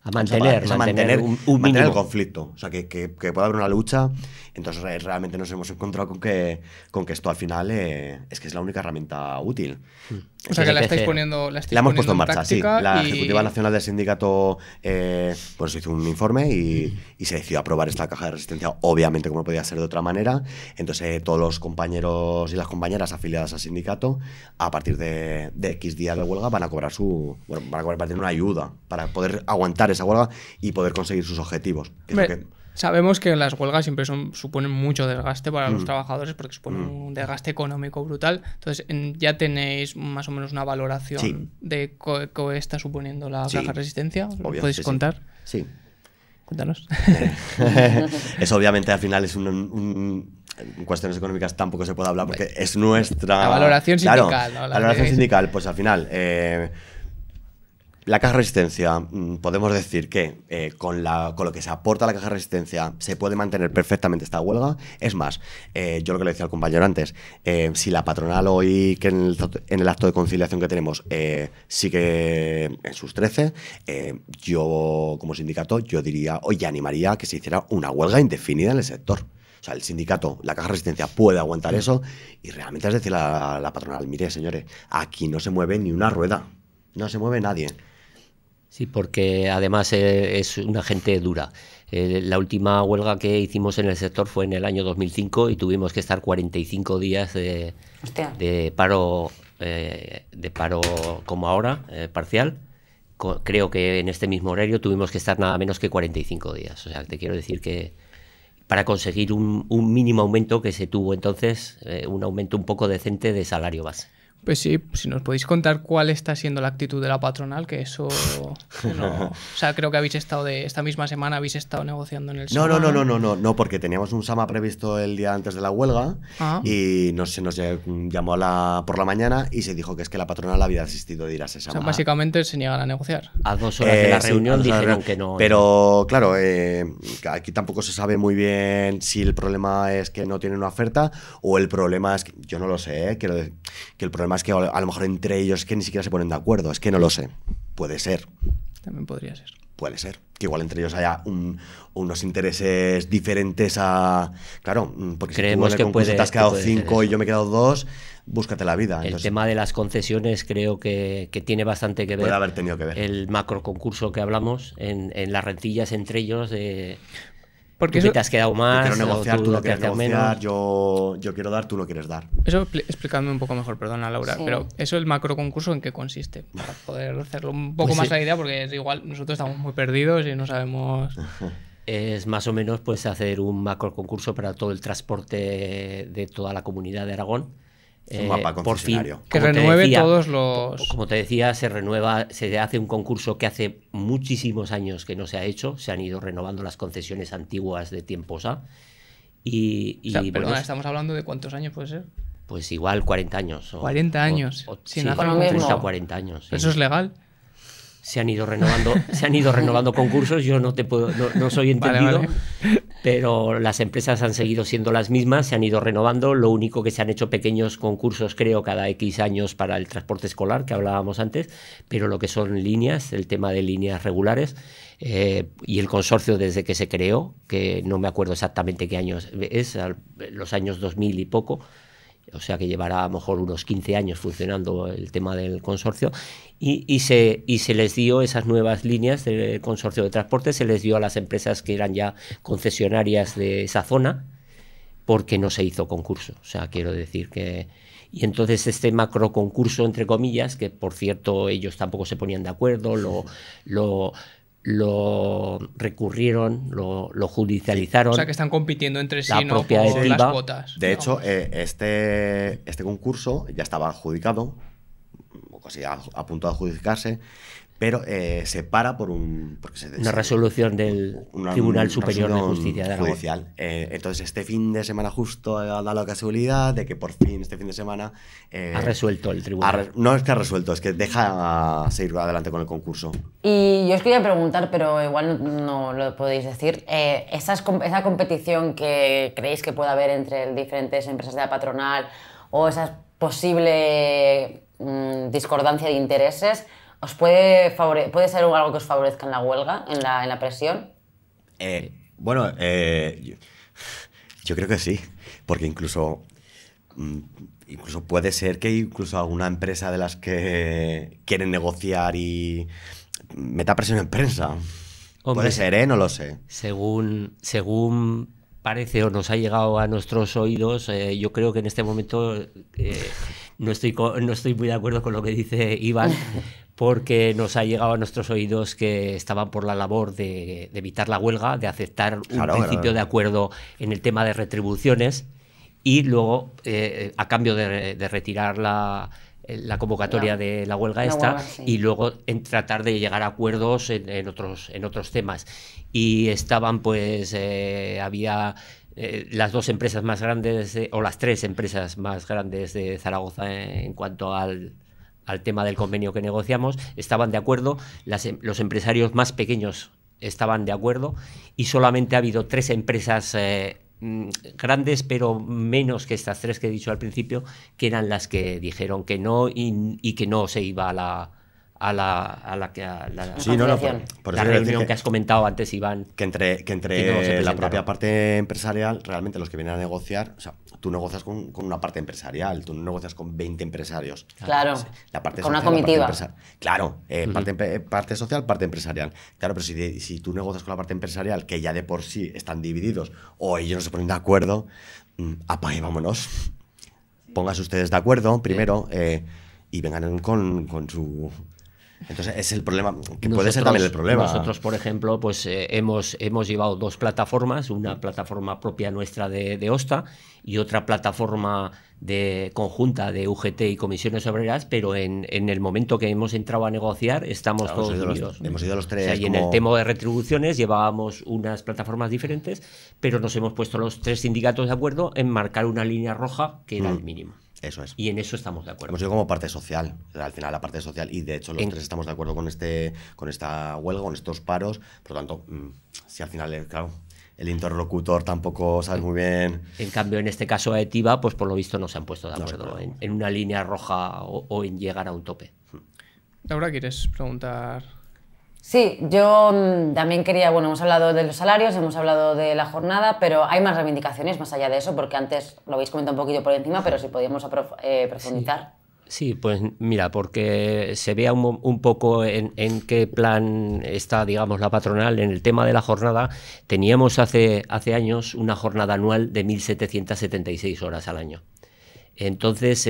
a mantener un mantener el conflicto. O sea, que pueda haber una lucha. Entonces realmente nos hemos encontrado con que esto al final es que es la única herramienta útil. O sea, que la estáis poniendo la hemos puesto en marcha, práctica, sí. La Ejecutiva Nacional del Sindicato pues hizo un informe y se decidió aprobar esta caja de resistencia, obviamente, como no podía ser de otra manera. Entonces todos los compañeros y las compañeras afiliadas al sindicato, a partir de X días de huelga, van a cobrar para tener una ayuda para poder aguantar esa huelga y poder conseguir sus objetivos. Sabemos que las huelgas siempre suponen mucho desgaste para los trabajadores porque suponen un desgaste económico brutal. Entonces, ¿ya tenéis más o menos una valoración de qué está suponiendo la caja resistencia? ¿Lo podéis contar? Sí. Cuéntanos. Eso obviamente al final es en cuestiones económicas tampoco se puede hablar porque es nuestra... La valoración sindical. Claro, ¿no? la valoración sindical, pues al final... la caja de resistencia, podemos decir que con lo que se aporta a la caja de resistencia se puede mantener perfectamente esta huelga. Es más, yo lo que le decía al compañero antes, si la patronal hoy, que en el acto de conciliación que tenemos, sigue en sus 13, yo como sindicato, yo diría, oye, animaría a que se hiciera una huelga indefinida en el sector. O sea, el sindicato, la caja de resistencia puede aguantar eso y realmente es decir a la patronal, mire, señores, aquí no se mueve ni una rueda, no se mueve nadie. Sí, porque además es una gente dura. La última huelga que hicimos en el sector fue en el año 2005 y tuvimos que estar 45 días de paro como ahora, parcial. Creo que en este mismo horario tuvimos que estar nada menos que 45 días. O sea, te quiero decir que para conseguir un mínimo aumento que se tuvo entonces, un aumento un poco decente de salario base. Pues sí, si nos podéis contar cuál está siendo la actitud de la patronal, que eso no... O sea, creo que esta misma semana habéis estado negociando en el SAMA. No, porque teníamos un SAMA previsto el día antes de la huelga y se nos llamó por la mañana y se dijo que es que la patronal había desistido de ir a ese SAMA. O sea, básicamente se niegan a negociar. A 2 horas de la reunión dijeron que no. Pero claro, aquí tampoco se sabe muy bien si el problema es que no tienen una oferta o el problema es que, yo no lo sé, quiero decir, que el problema es que a lo mejor entre ellos es que ni siquiera se ponen de acuerdo, es que no lo sé. Puede ser. También podría ser. Puede ser. Que igual entre ellos haya unos intereses diferentes a... Claro, porque creemos si tú en el concurso te has quedado 5 y yo me he quedado 2, búscate la vida. El tema de las concesiones creo que tiene bastante que ver. Puede haber tenido que ver. El macro concurso que hablamos, en las rentillas entre ellos de... Porque tú que te has quedado más, yo quiero negociar, tú no quieres negociar, menos. yo quiero dar, tú no quieres dar. Eso explicadme un poco mejor, perdona Laura, Sí. pero eso el macro concurso, ¿en qué consiste? Para poder hacerlo un poco más la idea, porque es igual, nosotros estamos muy perdidos y no sabemos... Es más o menos pues hacer un macro concurso para todo el transporte de toda la comunidad de Aragón. Un mapa por fin, concesionario. Que como te renueve decía, todos los... Como te decía, se hace un concurso que hace muchísimos años que no se ha hecho. Se han ido renovando las concesiones antiguas de tiempos A. Perdona, ¿estamos hablando de cuántos años puede ser? Pues igual 40 años. 40 años. Sí, sin hacer lo mismo. 30 o 40 años. Sí. ¿Eso es legal? Se han ido renovando concursos, yo no soy entendido, Vale. pero las empresas han seguido siendo las mismas, se han ido renovando, lo único que se han hecho pequeños concursos, creo, cada X años para el transporte escolar, que hablábamos antes, pero lo que son líneas, el tema de líneas regulares, y el consorcio desde que se creó, que no me acuerdo exactamente qué años es, los años 2000 y poco, o sea que llevará a lo mejor unos 15 años funcionando el tema del consorcio, y se les dio esas nuevas líneas del consorcio de transporte, se les dio a las empresas que eran ya concesionarias de esa zona, porque no se hizo concurso. O sea, quiero decir que... Y entonces este macro concurso, entre comillas, que por cierto ellos tampoco se ponían de acuerdo, lo recurrieron, lo judicializaron. O sea, que están compitiendo entre sí, La ¿no? propia Por las ETIBA. cuotas. De hecho, este concurso ya estaba adjudicado, o casi a punto de adjudicarse, pero se para por una resolución del Tribunal Superior de Justicia de Aragón. Judicial. Entonces, este fin de semana justo ha dado la casualidad de que por fin, este fin de semana... ha resuelto el tribunal. No es que ha resuelto, es que deja seguir adelante con el concurso. Y yo os quería preguntar, pero igual no lo podéis decir, esa competición que creéis que puede haber entre diferentes empresas de la patronal o esa posible discordancia de intereses, puede ser algo que os favorezca en la huelga, en la presión? Yo creo que sí, porque incluso puede ser que incluso alguna empresa de las que quieren negociar y meta presión en prensa. Hombre, puede ser, no lo sé. Según parece o nos ha llegado a nuestros oídos, yo creo que en este momento no estoy muy de acuerdo con lo que dice Iván, porque nos ha llegado a nuestros oídos que estaban por la labor de evitar la huelga, de aceptar un principio de acuerdo en el tema de retribuciones y luego, a cambio de retirar la convocatoria de la huelga y luego en tratar de llegar a acuerdos en otros temas. Y estaban, pues, había las dos empresas más grandes, o las tres empresas más grandes de Zaragoza en cuanto al tema del convenio que negociamos, estaban de acuerdo, los empresarios más pequeños estaban de acuerdo y solamente ha habido 3 empresas grandes, pero menos que estas 3 que he dicho al principio, que eran las que dijeron que no y que no se iba a la reunión que has comentado antes, Iván. Que entre la propia parte empresarial, realmente los que vienen a negociar, o sea, tú negocias con una parte empresarial, tú no negocias con 20 empresarios. Claro, la parte con social, una comitiva. Claro, parte social, parte empresarial. Claro, pero si tú negocias con la parte empresarial, que ya de por sí están divididos, o ellos no se ponen de acuerdo, apague, vámonos. Pónganse ustedes de acuerdo primero y vengan con su... Entonces es el problema, que puede ser también el problema. Nosotros, por ejemplo, pues hemos llevado 2 plataformas, una plataforma propia nuestra de OSTA y otra plataforma conjunta de UGT y comisiones obreras, pero en el momento que hemos entrado a negociar estamos todos unidos. Hemos ido los 3. O sea, y en el tema de retribuciones llevábamos unas plataformas diferentes, pero nos hemos puesto los 3 sindicatos de acuerdo en marcar una línea roja que era el mínimo. Eso es. Y en eso estamos de acuerdo. Hemos ido como parte social, al final la parte social, y de hecho los 3 estamos de acuerdo con esta huelga, con estos paros. Por lo tanto, si al final, claro, el interlocutor tampoco sabe muy bien. En cambio, en este caso AETIVA, pues por lo visto no se han puesto de acuerdo en una línea roja o en llegar a un tope. Laura, ¿quieres preguntar? Sí, yo también quería, bueno, hemos hablado de los salarios, hemos hablado de la jornada, pero hay más reivindicaciones más allá de eso, porque antes lo habéis comentado un poquito por encima, pero si podíamos profundizar. Sí, pues mira, porque se vea un poco en qué plan está, digamos, la patronal en el tema de la jornada. Teníamos hace años una jornada anual de 1.776 horas al año. Entonces,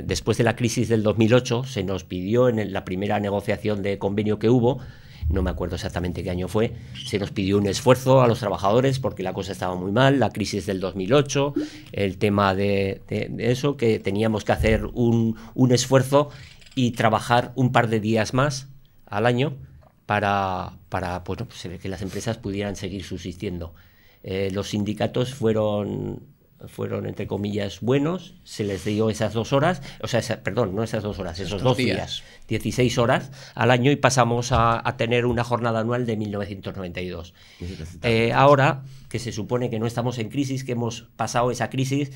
después de la crisis del 2008, se nos pidió en la primera negociación de convenio que hubo, no me acuerdo exactamente qué año fue, se nos pidió un esfuerzo a los trabajadores porque la cosa estaba muy mal, la crisis del 2008, el tema de eso, que teníamos que hacer un esfuerzo y trabajar un par de días más al año para bueno, pues, que las empresas pudieran seguir subsistiendo. Los sindicatos fueron entre comillas buenos, se les dio esas 2 horas, o sea, no esas 2 horas, esos 2 días, 16 horas al año y pasamos a tener una jornada anual de 1992. Ahora, que se supone que no estamos en crisis, que hemos pasado esa crisis,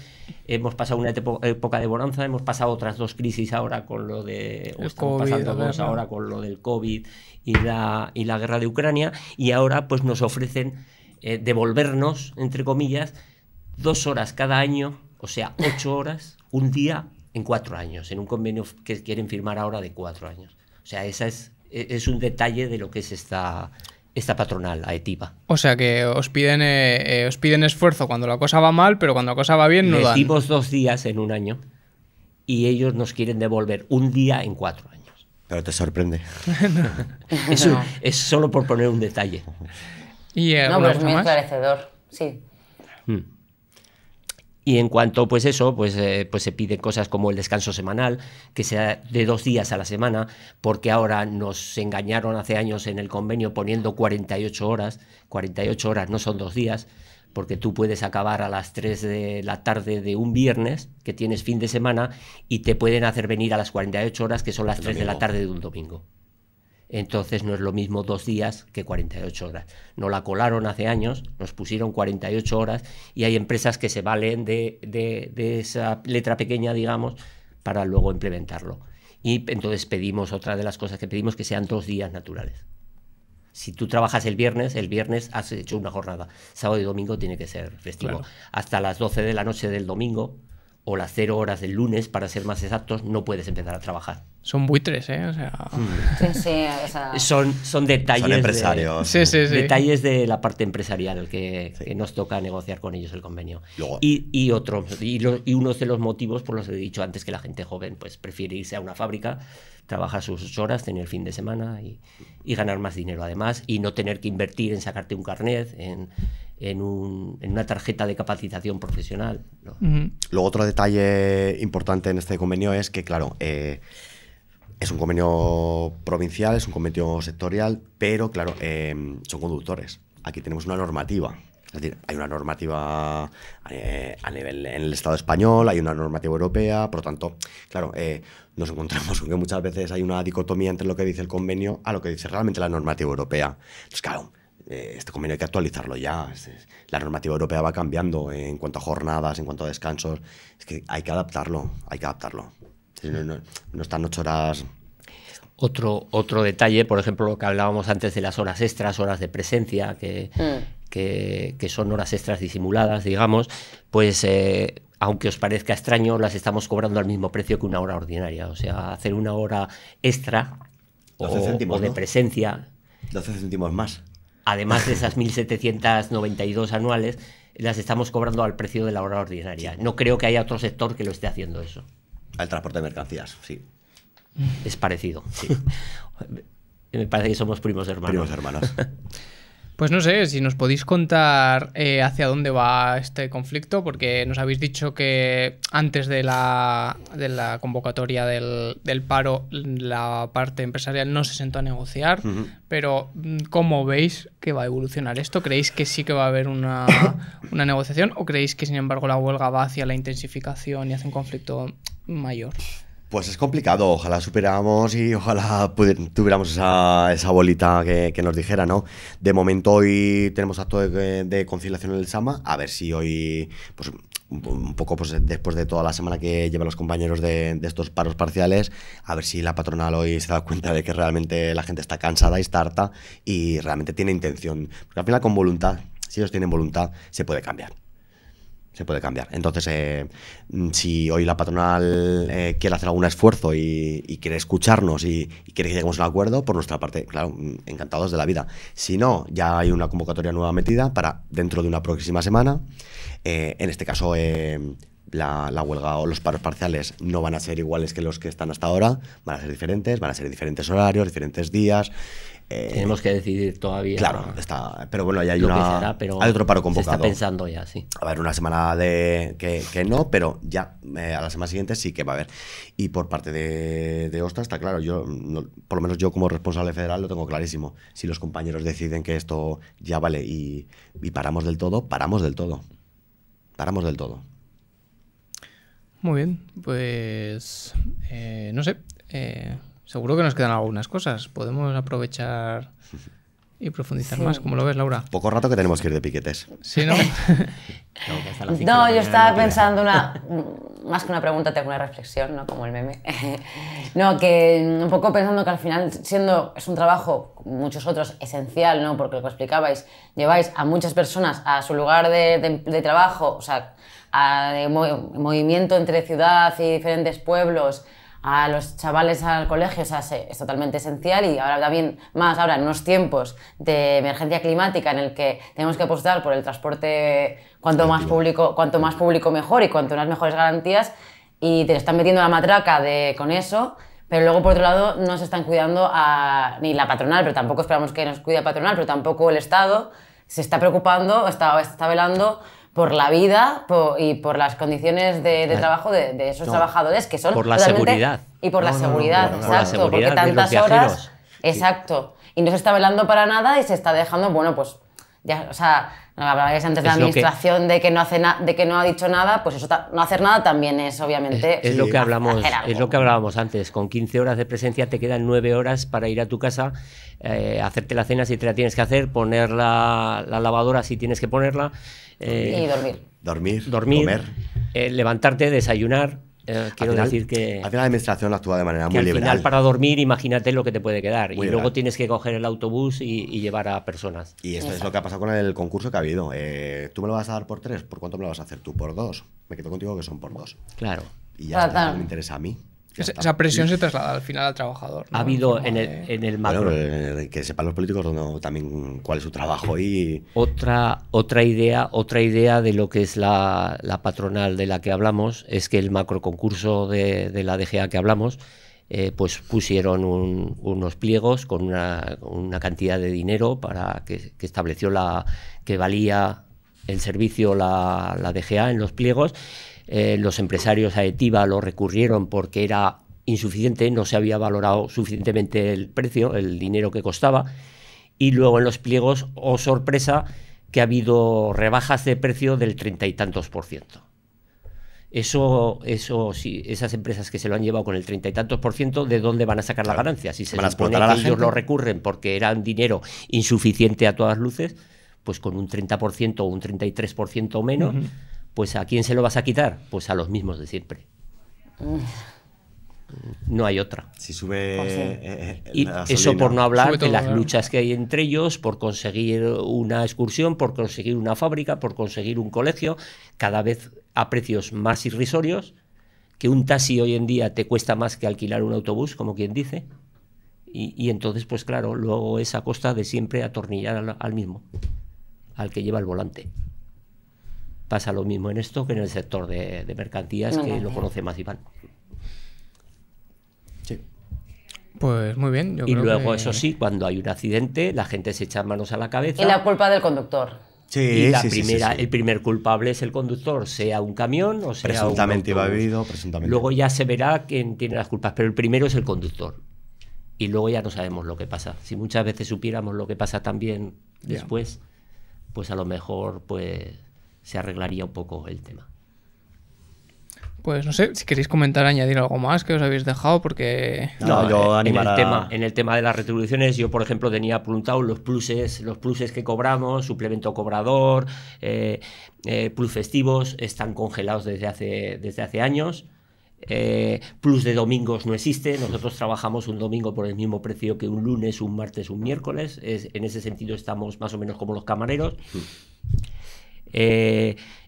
hemos pasado una época de bonanza, hemos pasado otras 2 crisis ahora con lo de... estamos pasando 2 ahora con lo del COVID y la guerra de Ucrania, y ahora pues nos ofrecen devolvernos, entre comillas, 2 horas cada año, o sea, 8 horas, un día en 4 años, en un convenio que quieren firmar ahora de 4 años. O sea, esa es un detalle de lo que es esta patronal, AETIVA. O sea, que os piden esfuerzo cuando la cosa va mal, pero cuando la cosa va bien no dan. Les dimos 2 días en un año y ellos nos quieren devolver un día en 4 años. Pero te sorprende. Eso es solo por poner un detalle. ¿Y no, pero es muy esclarecedor, sí. Y en cuanto pues eso, pues se piden cosas como el descanso semanal, que sea de 2 días a la semana, porque ahora nos engañaron hace años en el convenio poniendo 48 horas. 48 horas no son 2 días, porque tú puedes acabar a las 3 de la tarde de un viernes, que tienes fin de semana, y te pueden hacer venir a las 48 horas, que son las 3 de la tarde de un domingo. Entonces no es lo mismo 2 días que 48 horas. Nos la colaron hace años, nos pusieron 48 horas y hay empresas que se valen de esa letra pequeña, digamos, para luego implementarlo. Y entonces otra de las cosas que pedimos, que sean 2 días naturales. Si tú trabajas el viernes has hecho una jornada. Sábado y domingo tiene que ser festivo. Claro. Hasta las 12 de la noche del domingo o las 0 horas del lunes, para ser más exactos, no puedes empezar a trabajar. Son buitres, ¿eh? O sea... Sí, o sea... Son detalles. Son empresarios. Sí, sí, sí. Detalles de la parte empresarial que nos toca negociar con ellos el convenio. Luego- Y unos de los motivos por los que he dicho antes que la gente joven pues prefiere irse a una fábrica, trabajar sus 8 horas, tener el fin de semana y ganar más dinero además, y no tener que invertir en sacarte un carnet, en una tarjeta de capacitación profesional, ¿no? Luego otro detalle importante en este convenio es que, claro, es un convenio provincial, es un convenio sectorial, pero, claro, son conductores. Aquí tenemos una normativa. Es decir, hay una normativa a nivel en el Estado español, hay una normativa europea, por lo tanto, claro, nos encontramos con que muchas veces hay una dicotomía entre lo que dice el convenio a lo que dice realmente la normativa europea. Entonces, claro, este convenio hay que actualizarlo ya. La normativa europea va cambiando en cuanto a jornadas, en cuanto a descansos. Es que hay que adaptarlo, hay que adaptarlo. No están 8 horas... Otro detalle, por ejemplo, lo que hablábamos antes de las horas extras, horas de presencia, que son horas extras disimuladas, digamos, pues aunque os parezca extraño, las estamos cobrando al mismo precio que una hora ordinaria. O sea, hacer una hora extra 12 céntimos, o de ¿no? presencia, 12 céntimos más. además de esas 1.792 anuales, las estamos cobrando al precio de la hora ordinaria. No creo que haya otro sector que lo esté haciendo eso. Al transporte de mercancías, sí. Es parecido. Sí. Me parece que somos primos hermanos. Primos hermanos. Pues no sé, si nos podéis contar hacia dónde va este conflicto, porque nos habéis dicho que antes de la convocatoria del paro la parte empresarial no se sentó a negociar, pero ¿cómo veis que va a evolucionar esto? ¿Creéis que sí que va a haber una negociación o creéis que sin embargo la huelga va hacia la intensificación y hacia un conflicto mayor? Pues es complicado, ojalá superáramos y ojalá tuviéramos esa bolita que nos dijera, ¿no? De momento hoy tenemos acto de conciliación en el SAMA, a ver si hoy, pues un poco pues, después de toda la semana que llevan los compañeros de estos paros parciales, a ver si la patronal hoy se da cuenta de que realmente la gente está cansada y está harta y realmente tiene intención. Porque al final con voluntad, si ellos tienen voluntad, se puede cambiar. Se puede cambiar. Entonces, si hoy la patronal quiere hacer algún esfuerzo y quiere escucharnos y quiere que lleguemos a un acuerdo, por nuestra parte, claro, encantados de la vida. Si no, ya hay una convocatoria nueva metida para dentro de una próxima semana. En este caso, la huelga o los paros parciales no van a ser iguales que los que están hasta ahora, van a ser diferentes horarios, diferentes días. Tenemos que decidir todavía. Claro, pero bueno, ya hay hay otro paro convocado. Se está pensando ya, sí. A ver, una semana que no, pero ya a la semana siguiente sí que va a haber. Y por parte de Ostra está claro, por lo menos yo como responsable federal lo tengo clarísimo. Si los compañeros deciden que esto ya vale y paramos del todo, paramos del todo. Paramos del todo. Muy bien, pues no sé, seguro que nos quedan algunas cosas. Podemos aprovechar y profundizar más. ¿Cómo lo ves, Laura? Poco rato que tenemos que ir de piquetes. Sí, ¿no? No, yo estaba pensando más que una pregunta, tengo una reflexión, ¿no? Como el meme. No, que un poco pensando que al final, es un trabajo, muchos otros, esencial, ¿no? Porque lo que explicabais, lleváis a muchas personas a su lugar de trabajo, o sea, de movimiento entre ciudad y diferentes pueblos, a los chavales al colegio, o sea, es totalmente esencial. Y ahora también, más ahora en unos tiempos de emergencia climática en el que tenemos que apostar por el transporte cuanto más público mejor y cuanto unas mejores garantías, y te están metiendo la matraca con eso, pero luego por otro lado no se están cuidando ni la patronal, pero tampoco esperamos que nos cuide la patronal, pero tampoco el Estado se está preocupando, está velando por la vida y por las condiciones de trabajo de esos trabajadores que son por la seguridad. Y por la seguridad, por la exacto, seguridad porque tantas de los viajeros. horas, exacto, y no se está velando para nada y se está dejando, bueno, pues ya, o sea, hablabais antes de la administración de que no ha dicho nada, pues eso, no hacer nada también es obviamente es lo que hablábamos antes. Con 15 horas de presencia te quedan 9 horas para ir a tu casa, hacerte la cena si te la tienes que hacer, poner la lavadora si tienes que ponerla, y dormir, comer, levantarte, desayunar. Quiero final, decir que al final la administración actúa de manera muy al liberal. final para dormir, imagínate lo que te puede quedar. Muy y luego liberal. tienes que coger el autobús y llevar a personas. Y esto es lo que ha pasado con el concurso que ha habido. ¿Tú me lo vas a dar por 3? ¿Por cuánto me lo vas a hacer tú? ¿Por 2? Me quedo contigo que son por 2. Claro. Y ya está, no me interesa a mí. Ya está. Esa presión se traslada al final al trabajador, ¿no? Ha habido forma en el macro. Bueno, que sepan los políticos también cuál es su trabajo y... Otra idea de lo que es la patronal de la que hablamos es que el macroconcurso de la DGA que hablamos, pues pusieron unos pliegos con una cantidad de dinero para que estableció que valía el servicio la DGA en los pliegos. Los empresarios a Aetiva lo recurrieron porque era insuficiente, no se había valorado suficientemente el precio, el dinero que costaba, y luego en los pliegos, oh sorpresa, que ha habido rebajas de precio del 30 y tantos %. Eso sí, esas empresas que se lo han llevado con el 30 y tantos %, ¿de dónde van a sacar la ganancia? Si se supone que ellos lo recurren porque era un dinero insuficiente a todas luces, pues con un 30% o un 33% o menos, pues ¿a quién se lo vas a quitar? Pues a los mismos de siempre. No hay otra. Si sube... Y la eso gasolina. por no hablar Sube de todo, las claro. luchas que hay entre ellos por conseguir una excursión, por conseguir una fábrica, por conseguir un colegio, cada vez a precios más irrisorios, que un taxi hoy en día te cuesta más que alquilar un autobús, como quien dice, y entonces, pues claro, luego es a costa de siempre atornillar al mismo, al que lleva el volante. Pasa lo mismo en esto que en el sector de mercancías, que lo conoce más Iván. Sí. Pues muy bien. Yo Y creo luego, que... eso sí, cuando hay un accidente, la gente se echa manos a la cabeza. Y la culpa del conductor. Sí, Y la sí, sí, primera, sí, sí. el primer culpable es el conductor, sea un camión o sea Presuntamente un iba autobús. bebido, presuntamente. Luego ya se verá quién tiene las culpas, pero el primero es el conductor. Y luego ya no sabemos lo que pasa. Si muchas veces supiéramos lo que pasa también después, pues a lo mejor pues se arreglaría un poco el tema. Pues no sé, si queréis comentar, añadir algo más que os habéis dejado, porque... No, yo animar en el tema de las retribuciones, yo por ejemplo tenía apuntado los pluses que cobramos, suplemento cobrador, plus festivos, están congelados desde hace años. Plus de domingos no existe, nosotros trabajamos un domingo por el mismo precio que un lunes, un martes, un miércoles. En ese sentido estamos más o menos como los camareros.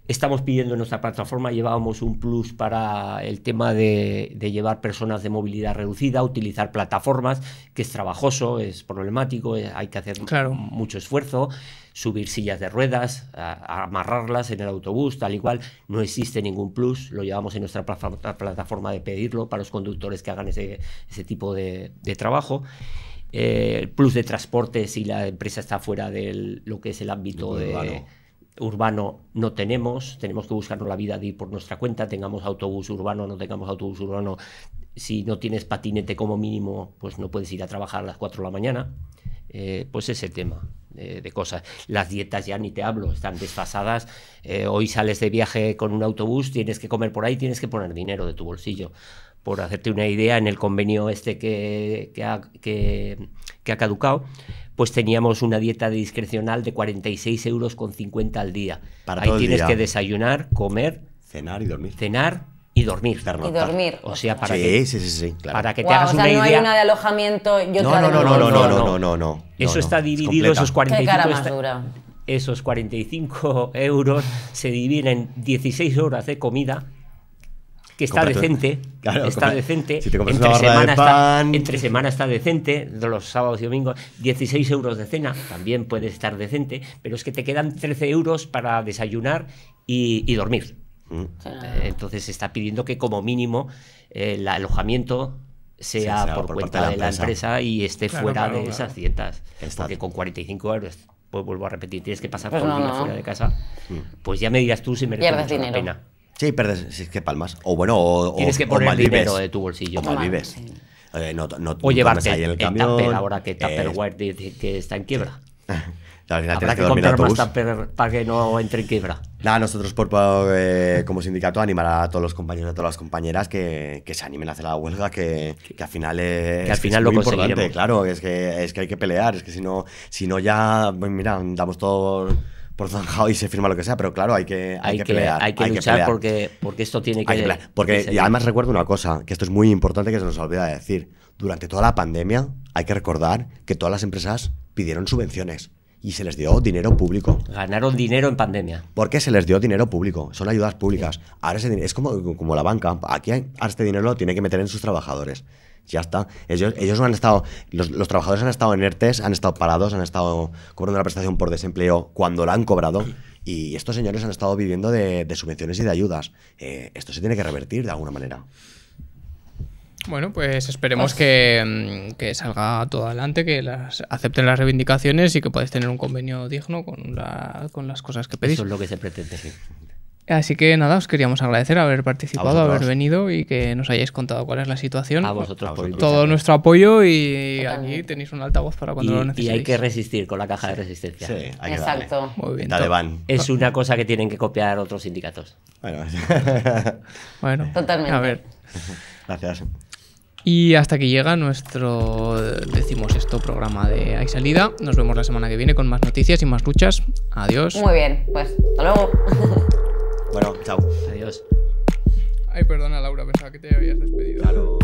Estamos pidiendo en nuestra plataforma, llevábamos un plus para el tema de llevar personas de movilidad reducida, utilizar plataformas, que es trabajoso, es problemático, hay que hacer mucho esfuerzo, subir sillas de ruedas, a amarrarlas en el autobús, tal y cual. No existe ningún plus, lo llevamos en nuestra plataforma de pedirlo para los conductores que hagan ese tipo de trabajo. El plus de transporte, si la empresa está fuera de lo que es el ámbito urbano, no tenemos que buscarnos la vida de ir por nuestra cuenta, tengamos autobús urbano, no tengamos autobús urbano. Si no tienes patinete como mínimo, pues no puedes ir a trabajar a las 4 de la mañana. Pues ese tema de cosas. Las dietas ya ni te hablo, están desfasadas. Hoy sales de viaje con un autobús, tienes que comer por ahí, tienes que poner dinero de tu bolsillo. Por hacerte una idea, en el convenio este que ha caducado, pues teníamos una dieta discrecional de 46,50 € al día. Para ahí todo el tienes día. que desayunar, comer, Cenar y dormir. y dormir. Y dormir. O sea, para Sí, claro. para que te Guau, hagas o sea, una no hay idea. una de alojamiento y otra de No. Eso No, está es dividido, completa. esos 45 Qué cara más dura. Esos 45 € se dividen en 16 horas de comida, que está Cómprate- decente, Claro, está decente. si te compras una barra de pan- Entre semana está decente, de los sábados y domingos. 16 € de cena también puede estar decente, pero es que te quedan 13 € para desayunar y dormir. Entonces se está pidiendo que como mínimo el alojamiento sea por cuenta de la empresa y esté fuera de esas dietas. Exacto. Porque con 45 €, pues vuelvo a repetir, tienes que pasar Pues todo el no, día no. fuera de casa. Pues ya me dirás tú si merece Pierdes mucho la dinero. pena. Sí, perdes, si es que palmas. O bueno, o Tienes que o poner malvives. dinero de tu bolsillo. O malvives. Sí. No O llevarte ahí en el el camión. Tupper, ahora que Tupperware dice que está en quiebra. Al final Habrá tienes que dormir en comprar más autobús. Tupper para que no entre en quiebra. Nada, nosotros como sindicato animar a todos los compañeros y a todas las compañeras que se animen a hacer la huelga, que al final es, Que al final es lo muy importante, conseguiremos. claro, es que hay que pelear, es que si no ya, pues mira, damos todo por zanjado y se firma lo que sea, pero claro, hay que pelear. Hay que luchar pelear. porque esto tiene Hay que que... pelear. Porque que y además recuerdo una cosa, que esto es muy importante que se nos olvida decir. Durante toda la pandemia hay que recordar que todas las empresas pidieron subvenciones. y se les dio dinero público. Ganaron dinero en pandemia. Porque se les dio dinero público, son ayudas públicas. Ahora es como la banca, aquí ahora este dinero lo tiene que meter en sus trabajadores. Ya está. Ellos no han estado, los trabajadores han estado en ERTES, han estado parados, han estado cobrando la prestación por desempleo cuando la han cobrado. Y estos señores han estado viviendo de subvenciones y de ayudas. Esto se tiene que revertir de alguna manera. Bueno, pues esperemos que salga todo adelante, que acepten las reivindicaciones y que podáis tener un convenio digno con las cosas que pedís. Eso es lo que se pretende, sí. Así que nada, os queríamos agradecer haber participado, A haber vosotros. venido y que nos hayáis contado cuál es la situación. A vosotros por Todo nuestro apoyo y aquí tenéis un altavoz para cuando lo y necesitéis. hay que resistir con la caja de resistencia. Sí, hay que darle. Exacto. Muy bien. Talibán. Es una cosa que tienen que copiar otros sindicatos. Bueno, Bueno, Totalmente. a ver. gracias. Y hasta aquí llega nuestro 16º programa de Hay Salida. Nos vemos la semana que viene con más noticias y más luchas. Adiós. Muy bien, pues hasta luego. Bueno, chao. Adiós. Ay, perdona, Laura, pensaba que te habías despedido. Claro.